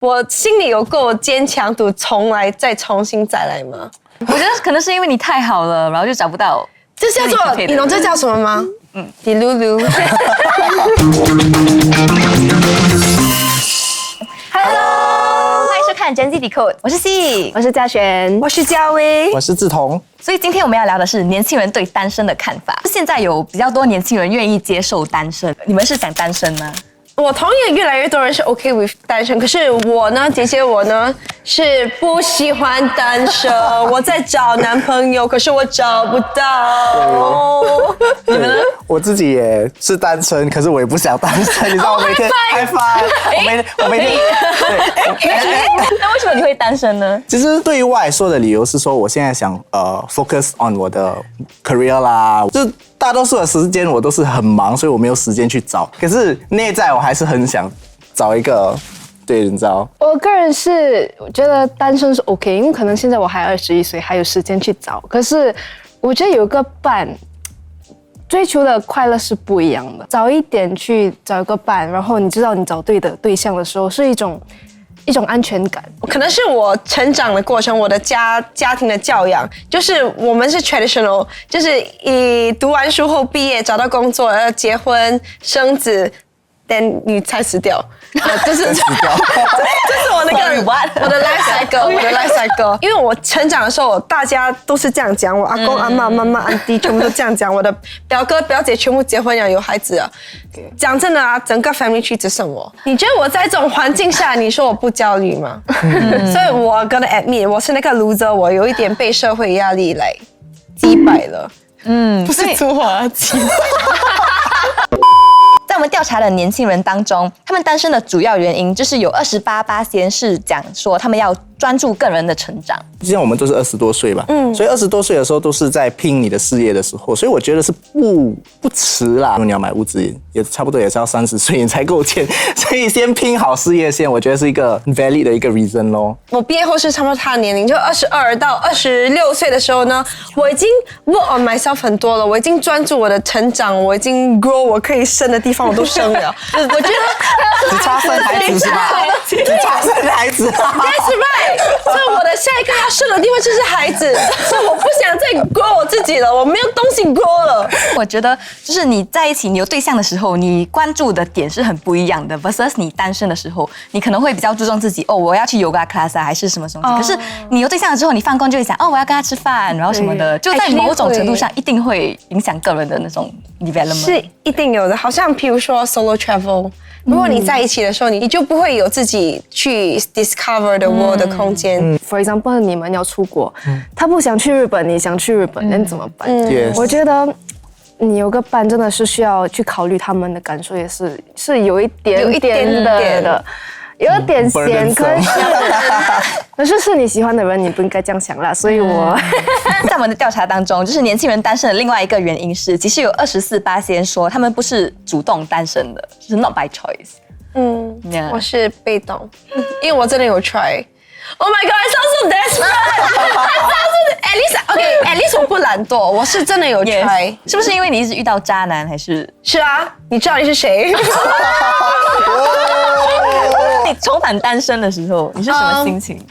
我心里有够坚强，赌再重新再来吗？我觉得可能是因为你太好了，然后就找不到。这叫做你懂这叫什么吗？迪噜噜。Hello， 欢迎收看 Gen Z Decode， 我是 C， 我是嘉璇，我是嘉威，我是志彤。所以今天我们要聊的是年轻人对单身的看法。现在有比较多年轻人愿意接受单身，你们是想单身吗？我同意越来越多人是 OK with 单身，可是我呢，姐姐我呢是不喜欢单身。我在找男朋友，可是我找不到。你们呢？我自己也是单身，可是我也不想单身。你知道我每天嗨翻，我每天那为什么你会单身呢？其实对于我来说的理由是说，我现在想focus on 我的 career 啦，就大多数的时间我都是很忙，所以我没有时间去找。可是内在我还是很想找一个，对，你知道。我个人是觉得单身是 OK， 因为可能现在我还21岁，还有时间去找。可是我觉得有个伴，追求的快乐是不一样的。早一点去找一个伴，然后你知道你找对的对象的时候，是一种安全感。可能是我成长的过程，我的家庭的教养，就是我们是 traditional， 就是以读完书后毕业，找到工作，要结婚生子，但你才死掉。这是我那个我的 life cycle， 我的 life cycle。因为我成长的时候，大家都是这样讲，我阿公、阿嬷、妈妈、安迪全部都这样讲，我的表哥、表姐全部结婚了，有孩子了。讲真的啊，整个 family tree 只剩我。你觉得我在这种环境下，你说我不焦虑吗？所以我 gonna admit， 我是那个 loser， 我有一点被社会压力来击败了。不是粗话击败。在我们调查的年轻人当中，他们单身的主要原因就是有28%是讲说他们要专注个人的成长。既然我们都是20多岁吧，所以20多岁的时候都是在拼你的事业的时候，所以我觉得是不迟啦。如果你要买屋子，也差不多也是要30岁你才够钱，所以先拼好事业线，我觉得是一个 valid 的一个 reason 咯。我毕业后是差不多他的年龄，就22到26岁的时候呢，我已经 work on myself 很多了，我已经专注我的成长，我已经 grow 我可以生的地方我都生了。我觉得只差生孩子是吧？只差生孩子。That's right。所以我的下一个要生的地方就是孩子，所以我不想再 grow 我自己了，我没有东西 grow 了。我觉得就是你在一起，你有对象的时候，你关注的点是很不一样的 versus 你单身的时候，你可能会比较注重自己哦，我要去 yoga class 啊，还是什么东西。可是你有对象了之后，你放工就会想哦，我要跟他吃饭，然后什么的，就在某种程度上一定会影响个人的那种 development。是一定有的，好像譬如说 solo travel。如果你在一起的时候，你就不会有自己去 discover the world 的空间。For example， 你们要出国，他不想去日本，你想去日本，那怎么办？我觉得你有个伴真的是需要去考虑他们的感受，也是有一点的。有点咸，可是是你喜欢的人，你不应该这样想啦。所以在我们的调查当中，就是年轻人单身的另外一个原因是，其实有24%说他们不是主动单身的，就是 not by choice。我是被动，因为我真的有 try。Oh my god, I sound so desperate. at least 我不懒惰，我是真的有 try。是不是因为你一直遇到渣男，还是？是啊，你知道你是谁？你重返单身的时候，你是什么心情？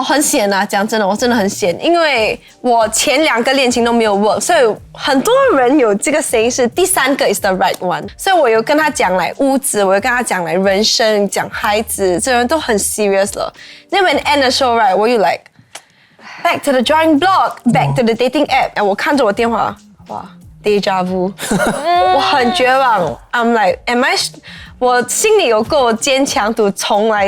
很闲啊！讲真的，我真的很闲，因为我前2个恋情都没有 work， 所以很多人有这个声音是第3个 is the right one， 所以我有跟他讲来屋子，我有跟他讲来人生，讲孩子，这人都很 serious 了。那 when end 的时候 right， 我又 like back to the drawing block，back to the dating app， 我看着我电话，哇 ，deja vu， 我很绝望 ，I'm like am I？ 我心里有够坚强，赌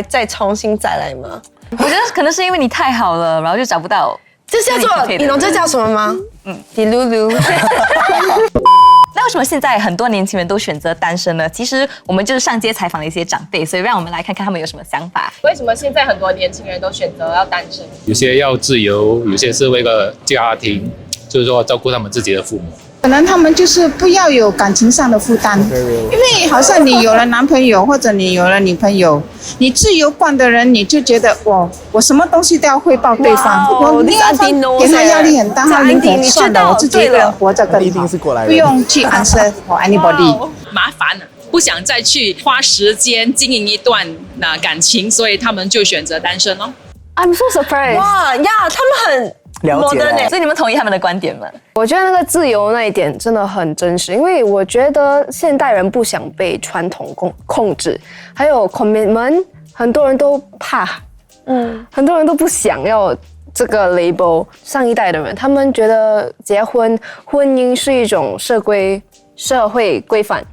再重新再来吗？我觉得可能是因为你太好了，然后就找不到。这叫做你懂这叫什么吗？迪噜噜。那为什么现在很多年轻人都选择单身呢？其实我们就是上街采访了一些长辈，所以让我们来看看他们有什么想法。为什么现在很多年轻人都选择要单身？有些要自由，有些是为了家庭，就是说照顾他们自己的父母。可能他们就是不要有感情上的负担，因为好像你有了男朋友或者你有了女朋友，你自由惯的人，你就觉得我什么东西都要汇报对方，我另外一方给他压力很大，他宁可算了，我自己一个人活着更好，不用去answer for anybody。麻烦了，不想再去花时间经营一段感情，所以他们就选择单身哦。I'm so surprised！ 哇呀，他们很了解了所以你们同意他们的观点吗？我觉得那个自由那一点真的很真实，因为我觉得现代人不想被传统控制，还有 commitment， 很多人都怕，很多人都不想要这个 label。上一代的人，他们觉得婚姻是一种社会规范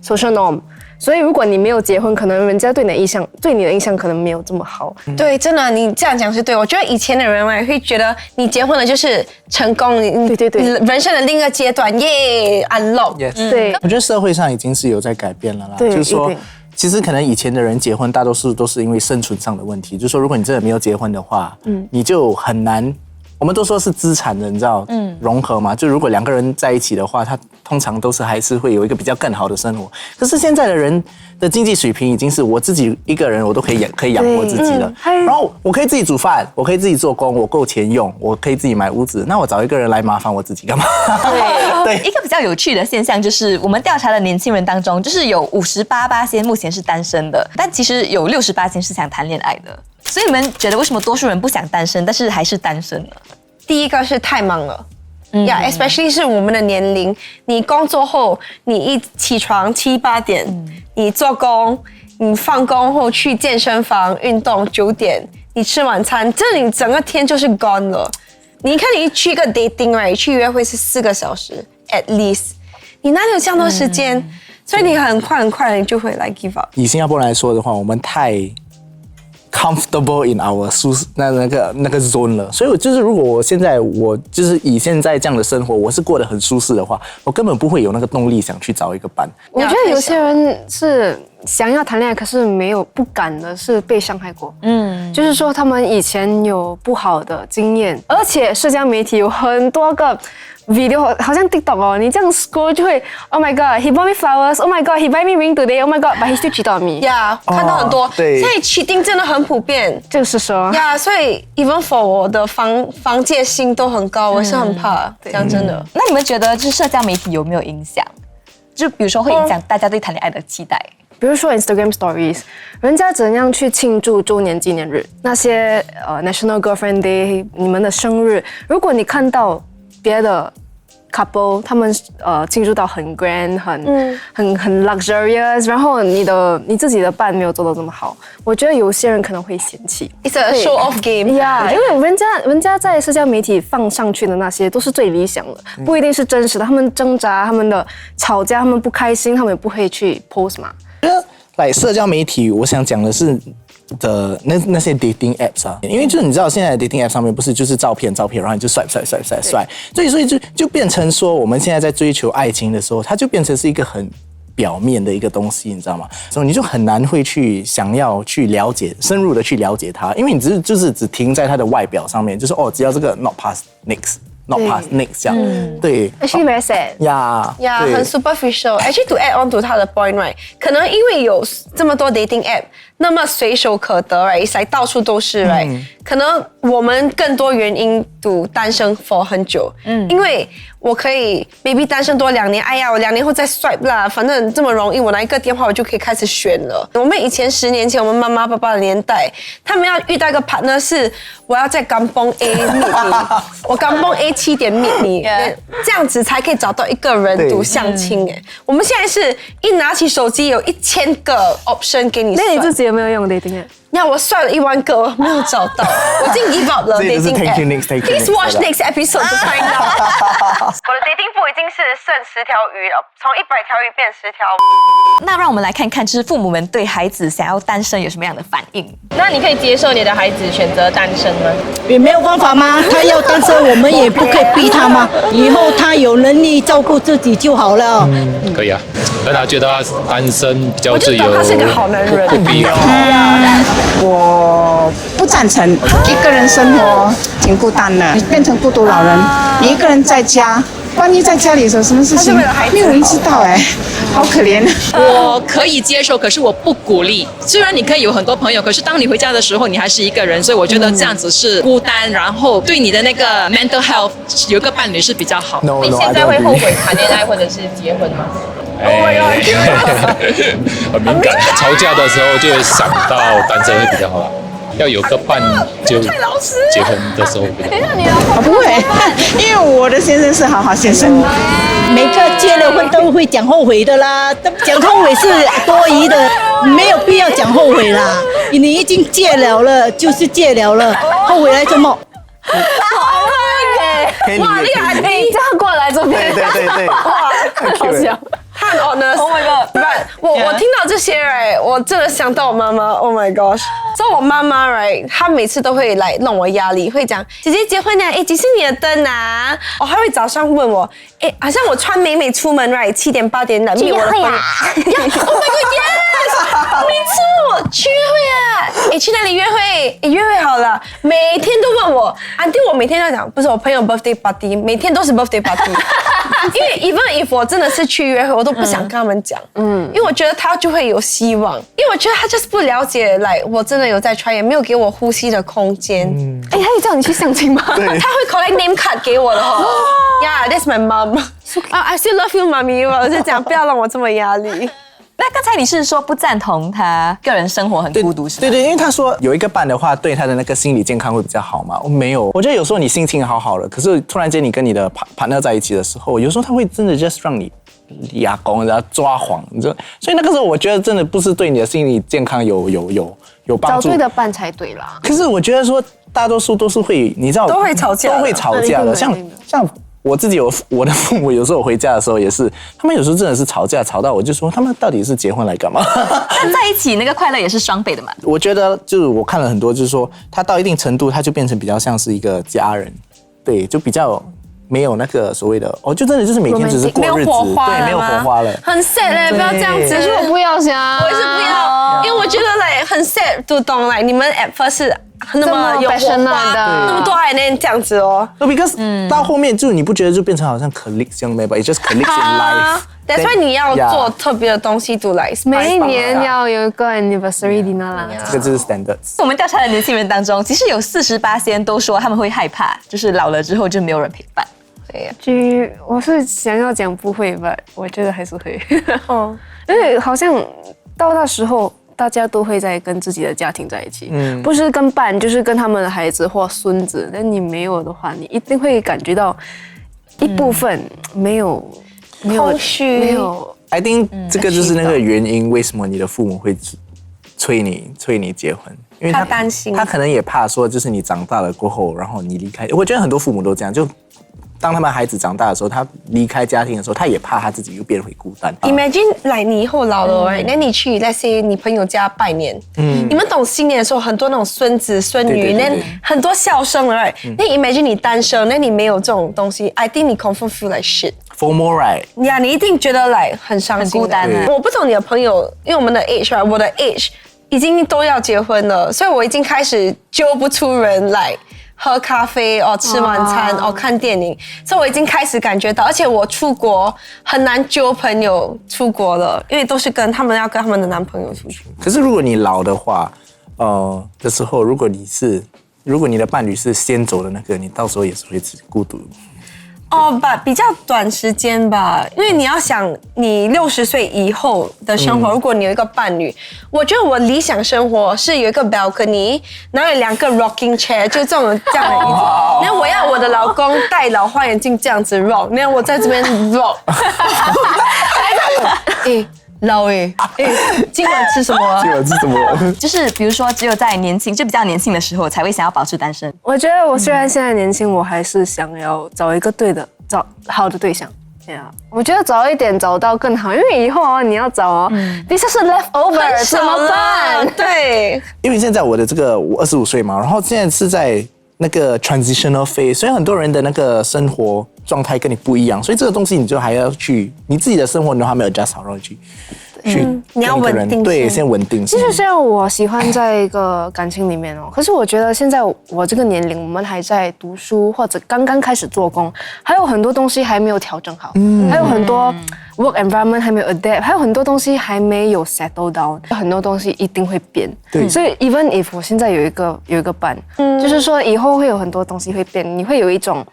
，social norm。所以，如果你没有结婚，可能人家对你的印象可能没有这么好。对，真的，你这样讲是对。我觉得以前的人会觉得你结婚了就是成功，对，人生的另一个阶段，耶 ，unlock。对，我觉得社会上已经是有在改变了啦，对，就是说一定。其实可能以前的人结婚，大多数都是因为生存上的问题。就是说，如果你真的没有结婚的话，你就很难。我们都说是资产的，你知道，融合嘛。就如果两个人在一起的话，他通常都是还是会有一个比较更好的生活。可是现在的人的经济水平已经是我自己一个人我都可以养活自己了。然后我可以自己煮饭，我可以自己做工，我够钱用，我可以自己买屋子。那我找一个人来麻烦我自己干嘛？对，一个比较有趣的现象就是，我们调查的年轻人当中，就是有58%目前是单身的，但其实有68%是想谈恋爱的。所以你们觉得为什么多数人不想单身，但是还是单身呢？第一个是太忙了。especially 是我们的年龄，你工作后，你一起床7、8点，你做工，你放工后去健身房运动9点，你吃晚餐，这你整个天就是 gone 了。你看你去一个 dating 去约会是4个小时 at least， 你哪里有这样多时间？所以你很快你就会来 give up。以新加坡人来说的话，我们太comfortable in our 那个 zone 了，所以如果我就是以现在这样的生活，我是过得很舒适的话，我根本不会有那个动力想去找一个伴。我觉得有些人是想要谈恋爱，可是不敢的，是被伤害过。就是说他们以前有不好的经验，而且社交媒体有很多个video， 好像 TikTok 哦，你这样 scroll 就会 ，Oh my God, he bought me flowers. Oh my God, he buy me ring today. Oh my God, but he still cheated on me. 看到很多，对，现在cheating真的很普遍。就是说，所以 even for 我的防戒心都很高，我是很怕，讲真的。那你们觉得就是社交媒体有没有影响？就比如说会影响大家对谈恋爱的期待？比如说 Instagram Stories， 人家怎样去庆祝周年纪念日，那些National Girlfriend Day， 你们的生日，如果你看到别的 couple 他们庆祝到很 grand 很 luxurious， 然后你自己的伴没有做到这么好，我觉得有些人可能会嫌弃。It's a show off game。因为人家在社交媒体放上去的那些都是最理想的，不一定是真实的。他们挣扎，他们的吵架，他们不开心，他们也不会去 post 嘛。来社交媒体，我想讲的是那些 dating apps 啊，因为就是你知道现在的 dating app 上面不是就是照片，然后你就帅，所以就变成说我们现在在追求爱情的时候，它就变成是一个很表面的一个东西，你知道吗？所以你就很难会想要去了解，深入的去了解它，因为你只停在它的外表上面，就是只要这个 not pass next。Not pass next 这样，对。Actually very sad。很 superficial。Actually to add on to 他的 point right， 可能因为有这么多 dating app， 那么随手可得 right， 到处都是 right， 可能我们更多原因都单身 for 很久，因为我可以 maybe 单身多2年，哎呀，我2年后再 swipe 啦，反正这么容易，我拿一个电话我就可以开始选了。我们以前10年前，我们妈妈爸爸的年代，他们要遇到一个 partner 是我要在Kampung A meet 你，我Kampung A 7点 meet 你，这样子才可以找到一个人读相亲。我们现在是一拿起手机有1000个 option 给你。那你自己有没有用 dating app？我算了1万个，没有找到，我已经 give up 了 dating app。Please watch next episode to find out。我的 dating pool 已经是剩10条鱼了，从100条鱼变10条。那让我们来看看，就是父母们对孩子想要单身有什么样的反应？那你可以接受你的孩子选择单身吗？也没有办法吗？他要单身，我们也不可以逼他吗？以后他有能力照顾自己就好了。可以啊，让他觉得单身比较自由，我就懂他是个好男人，不必要。我不赞成，一个人生活挺孤单的，你变成孤独老人，你一个人在家。万一在家里有什么事情，没有人知道好可怜。我可以接受，可是我不鼓励。虽然你可以有很多朋友，可是当你回家的时候，你还是一个人，所以我觉得这样子是孤单，然后对你的那个 mental health 有一个伴侣是比较好。你现在会后悔谈恋爱或者是结婚吗？很敏感，吵架的时候就会想到单身会比较好，要有个伴就结婚的时候比较好。不会，因为我的先生是好好先生。每个结了婚都会讲后悔的啦，讲后悔是多余的，没有必要讲后悔啦。你已经戒了，就是戒了，后悔来做梦？哇，厉害！你这样过来这边，对，哇，好笑。很 honest。Oh my god！ 我听到这些 right， 我真的想到我妈妈。Oh my gosh！ 所以我妈妈 right， 她每次都会来弄我压力，会讲姐姐结婚了，几是你的灯啊？哦，还会早上问我，好像我穿美出门 right， 7点8点的，约会啊 ！Oh my god！Yes！ 每次问我去约会啊，去哪里约会？约会好了，每天都问我。Auntie， 我每天都讲，不是我朋友 birthday party， 每天都是 birthday party。因为 even if 我真的是去约会，我都不想跟他们讲，因为我觉得他就会有希望，因为我觉得他就是不了解，我真的有在 try， 也没有给我呼吸的空间。他有叫你去相亲吗？他会 collect name card 给我的哈。Yeah， that's my mom。I still love you, mommy。我就讲，不要让我这么压力。那刚才你是说不赞同他个人生活很孤独是吗？对，因为他说有一个伴的话，对他的那个心理健康会比较好嘛。我没有，我觉得有时候你心情好了，可是突然间你跟你的partner在一起的时候，有时候他会真的 just 让你哑公，然后抓狂，你知道？所以那个时候我觉得真的不是对你的心理健康有帮助。找对的伴才对啦。可是我觉得说大多数都是会，你知道，都会吵架的，像。我自己我的父母有时候回家的时候也是，他们有时候真的是吵架吵到我就说他们到底是结婚来干嘛？在一起那个快乐也是双倍的嘛。我觉得就是我看了很多，就是说他到一定程度他就变成比较像是一个家人，对，就比较没有那个所谓的就真的就是每天只是过日子，对，没有火花了，很 sad 不要这样子。可是我不要想，我也是不要，因为我觉得很 sad， 都懂你们 at first 是那么有火花的，那么多爱那这样子哦。because 到后面就你不觉得就变成好像 colleagues 这样没吧？ It just colleagues in life。That's why 你要做特别的东西to like。每一年要有一个 anniversary dinner 啦。这个就是 standards。我们调查的年轻人当中，其实有48%都说他们会害怕，就是老了之后就没有人陪伴。我是想要讲不会吧，我觉得还是会。因为好像到那时候。大家都会在跟自己的家庭在一起，不是跟伴，就是跟他们的孩子或孙子。但你没有的话，你一定会感觉到一部分没有空虚，没有。I think 这个就是那个原因，为什么你的父母会催你结婚，因为他担心，他可能也怕说，就是你长大了过后，然后你离开。我觉得很多父母都这样，就。当他们孩子长大的时候，他离开家庭的时候，他也怕他自己又变回孤单。Imagine 你以后老了，那你去那些你朋友家拜年，你们懂新年的时候，很多那种孙子孙女，那很多笑声了。那 Imagine 你单身，那你没有这种东西 ，I think 你 confirm feel like shit。FOMO right？ 呀，你一定觉得很伤心、很孤单。我不懂你的朋友，因为我们的 age， 我的 age 已经都要结婚了，所以我已经开始揪不出人来。喝咖啡吃晚餐看电影，所以我已经开始感觉到，而且我出国很难揪朋友出国了，因为都是跟他们的男朋友出去。可是如果你老的话，的时候，如果你的伴侣是先走的那个，你到时候也是会孤独。比较短时间吧，因为你要想你60岁以后的生活，如果你有一个伴侣，我觉得我理想生活是有一个 balcony， 然后有2个 rocking chair， 就这样的椅子。然后我要我的老公戴老花眼镜这样子 rock， 然后我在这边 rock。老今晚吃什么？今晚吃什么？就是比如说，只有在比较年轻的时候，才会想要保持单身。我觉得我虽然现在年轻，我还是想要找一个找好的对象。我觉得早一点找到更好，因为以后你要找你就是 leftover 怎么办？对，因为现在我25岁嘛，然后现在是在那个 transitional phase， 所以很多人的那个生活状态跟你不一样，所以这个东西你就还要去你自己的生活，你都还没有 adjust 好，然后去你要稳定，对，先稳定。其实虽然我喜欢在一个感情里面可是我觉得现在我这个年龄，我们还在读书或者刚刚开始做工，还有很多东西还没有调整好，还有很多 work environment 还没有 adapt， 还有很多东西还没有 settle down， 很多东西一定会变。对，所以 even if 我现在有一个伴，就是说以后会有很多东西会变，你会有一种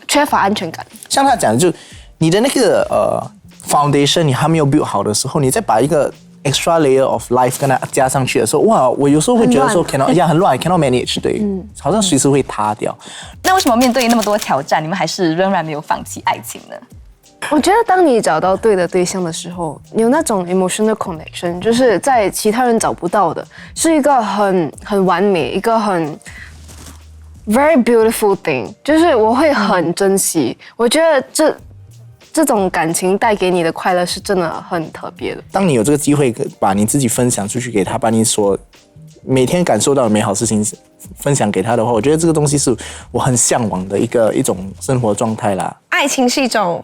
缺乏安全感。像他讲的，就你的那个 foundation 你还没有 build 好的时候，你再把一个 extra layer of life 跟它加上去的时候，哇，我有时候会觉得说 很乱 cannot manage， 对，好像随时会塌掉。那为什么面对那么多挑战，你们还是仍然没有放弃爱情呢？我觉得当你找到对的对象的时候，有那种 emotional connection， 就是在其他人找不到的，是一个很完美，一个很 very beautiful thing， 就是我会很珍惜。我觉得这种感情带给你的快乐是真的很特别的。当你有这个机会把你自己分享出去给他，把你所每天感受到的美好事情分享给他的话，我觉得这个东西是我很向往的一种生活状态啦。爱情是一种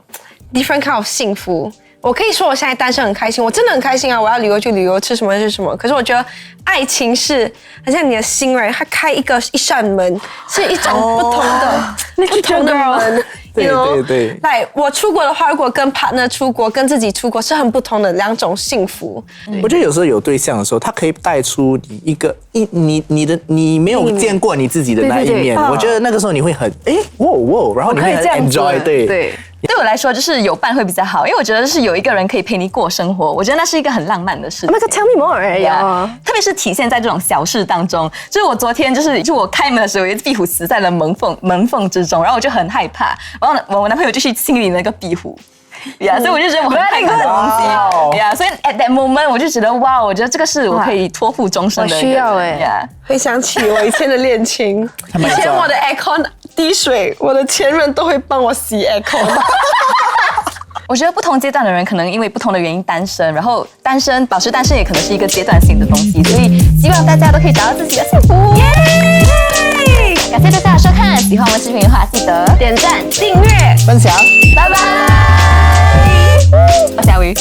different kind of 幸福。我可以说我现在单身很开心，我真的很开心啊！我要旅游就旅游，吃什么就吃什么。可是我觉得爱情是好像你的心right，它开一扇门，是一种不同的门。对。来，我出国的话，如果跟 partner 出国，跟自己出国是很不同的两种幸福。我觉得有时候有对象的时候，他可以带出你一个你没有见过你自己的那一面。我觉得那个时候你会很哇，然后你会很 enjoy， 对。对我来说，就是有伴会比较好，因为我觉得是有一个人可以陪你过生活，我觉得那是一个很浪漫的事情。那个 tell me more 呀，特别是体现在这种小事当中。就是我昨天就我开门的时候，有一只壁虎死在了门缝之中，然后我就很害怕，然后我男朋友就去清理那个壁虎。所以我就觉得我很害怕的东西。所以 at that moment 我就觉得哇，我觉得这个是我可以托付终身的。我需要会想起我以前的恋情。以前我的 aircon 滴水，我的前任都会帮我洗 aircon。我觉得不同阶段的人可能因为不同的原因单身，然后保持单身也可能是一个阶段性的东西，所以希望大家都可以找到自己的幸福。感谢大家的收看，喜欢我们视频的话，记得点赞、订阅、分享，拜拜。我是小鱼。